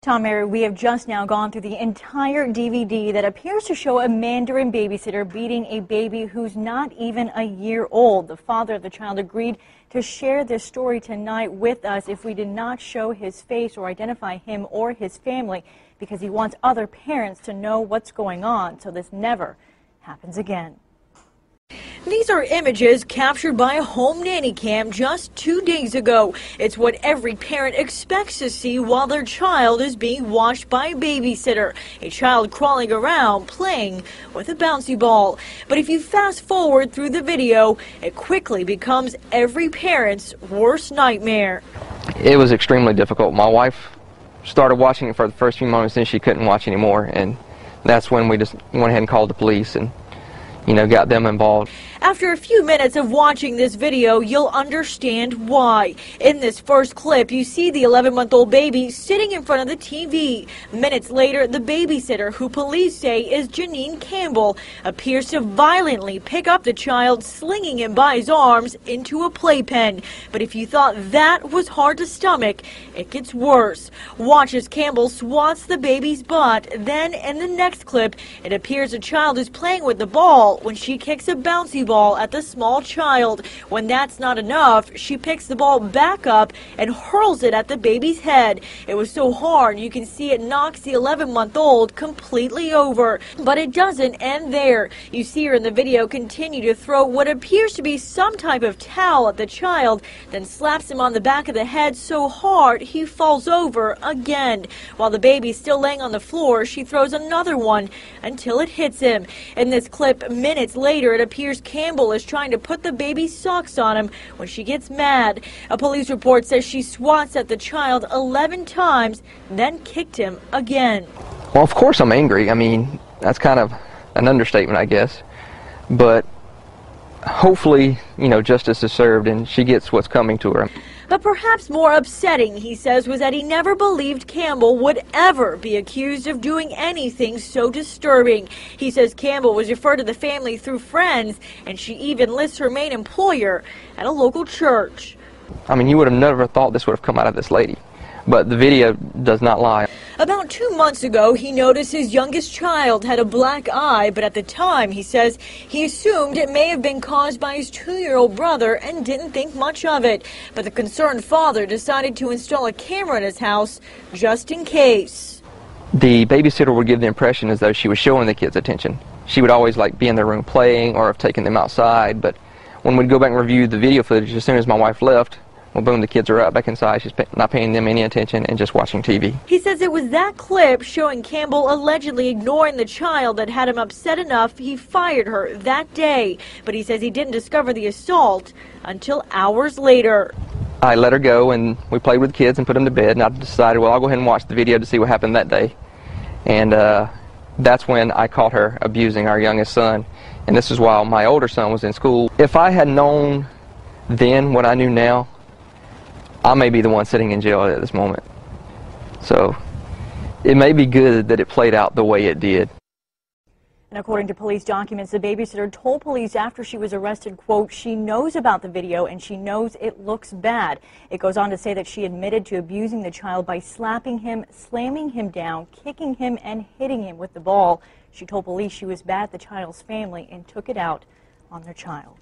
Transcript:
Tom, Mary, we have just now gone through the entire DVD that appears to show a Mandarin babysitter beating a baby who's not even a year old. The father of the child agreed to share this story tonight with us if we did not show his face or identify him or his family, because he wants other parents to know what's going on so this never happens again. These are images captured by a home nanny cam just 2 days ago. It's what every parent expects to see while their child is being watched by a babysitter. A child crawling around playing with a bouncy ball. But if you fast forward through the video, it quickly becomes every parent's worst nightmare. It was extremely difficult. My wife started watching it for the first few moments, then she couldn't watch anymore, and that's when we just went ahead and called the police and got them involved. After a few minutes of watching this video, you'll understand why. In this first clip, you see the 11-month-old baby sitting in front of the TV. Minutes later, the babysitter, who police say is Janine Campbell, appears to violently pick up the child, slinging him by his arms into a playpen. But if you thought that was hard to stomach, it gets worse. Watch as Campbell swats the baby's butt. Then, in the next clip, it appears a child is playing with the ball when she kicks a bouncy ball at the small child. When that's not enough, she picks the ball back up and hurls it at the baby's head. It was so hard you can see it knocks the 11-month-old completely over. But it doesn't end there. You see her in the video continue to throw what appears to be some type of towel at the child, then slaps him on the back of the head so hard he falls over again. While the baby's still laying on the floor, she throws another one until it hits him. In this clip, minutes later, it appears Campbell is trying to put the baby's socks on him when she gets mad. A police report says she swats at the child 11 times, then kicked him again. Well, of course I'm angry. I mean, that's kind of an understatement, I guess. But hopefully, justice is served and she gets what's coming to her. But perhaps more upsetting, he says, was that he never believed Campbell would ever be accused of doing anything so disturbing. He says Campbell was referred to the family through friends, and she even lists her main employer at a local church. I mean, you would have never thought this would have come out of this lady. But the video does not lie. About 2 months ago, he noticed his youngest child had a black eye, but at the time, he says, he assumed it may have been caused by his 2-year-old brother and didn't think much of it. But the concerned father decided to install a camera in his house just in case. The babysitter would give the impression as though she was showing the kids attention. She would always be in their room playing or have taken them outside, but when we'd go back and review the video footage, as soon as my wife left, well, boom, the kids are up back inside. She's not paying them any attention and just watching TV. He says it was that clip showing Campbell allegedly ignoring the child that had him upset enough he fired her that day. But he says he didn't discover the assault until hours later. I let her go and we played with the kids and put them to bed, and I decided, well, I'll go ahead and watch the video to see what happened that day. And that's when I caught her abusing our youngest son. And this is while my older son was in school. If I had known then what I knew now, I may be the one sitting in jail at this moment. So it may be good that it played out the way it did. And according to police documents, the babysitter told police after she was arrested, quote, she knows about the video and she knows it looks bad. It goes on to say that she admitted to abusing the child by slapping him, slamming him down, kicking him, and hitting him with the ball. She told police she was mad at the child's family and took it out on their child.